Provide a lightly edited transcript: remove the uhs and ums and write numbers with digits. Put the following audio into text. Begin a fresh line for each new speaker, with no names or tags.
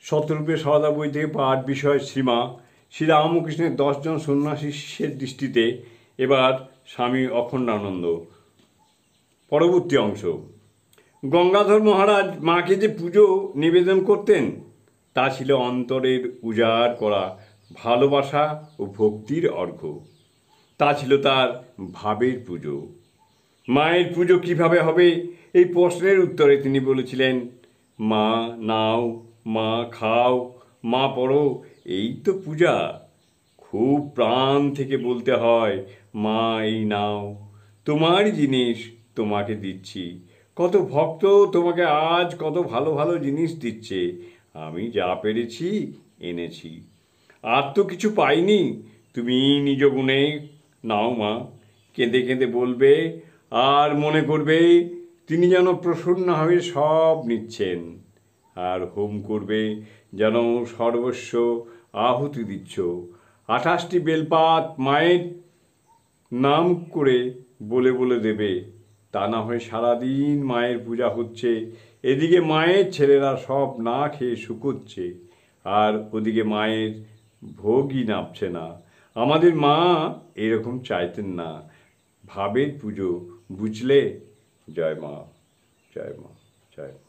শতরূপে সারদা বই থেকে পাঠ বিষয় শ্রীমা শ্রীরামকৃষ্ণের 10 জন সন্ন্যাসী শিষ্যের দৃষ্টিতে। এবার স্বামী অখণ্ডানন্দ। পরবর্তী অংশ। গঙ্গাধর মহারাজ মাকে যে পুজো নিবেদন করতেন তা ছিল অন্তরের উজাড় করা ভালোবাসা ও ভক্তির অর্ঘ্য। তা ছিল তার ভাবের পুজো। মায়ের পুজো কিভাবে হবে এই প্রশ্নের উত্তরে তিনি বলেছিলেন, মা নাও, মা খাও, মা পড়ো, এই তো পূজা। খুব প্রাণ থেকে বলতে হয়, মা এই নাও, তোমারই জিনিস, তোমাকে দিচ্ছি। কত ভক্ত তোমাকে আজ কত ভালো ভালো জিনিস দিচ্ছে, আমি যা পেরেছি এনেছি। আর তো কিছু পাইনি, তুমি নিজ গুণে নাও মা। কেঁদে কেঁদে বলবে আর মনে করবে তিনি যেন প্রসন্নভাবে সব নিচ্ছেন। আর হোম করবে যেন সর্বস্ব আহুতি দিচ্ছ। 28টি বেলপাত মায়ের নাম করে বলে বলে দেবে। তা না হয় সারাদিন মায়ের পূজা হচ্ছে, এদিকে মায়ের ছেলেরা সব না খেয়ে শুকোচ্ছে, আর ওদিকে মায়ের ভোগই নামছে না। আমাদের মা এরকম চাইতেন না। ভাবের পুজো, বুঝলে? জয় মা, জয় মা, জয় মা।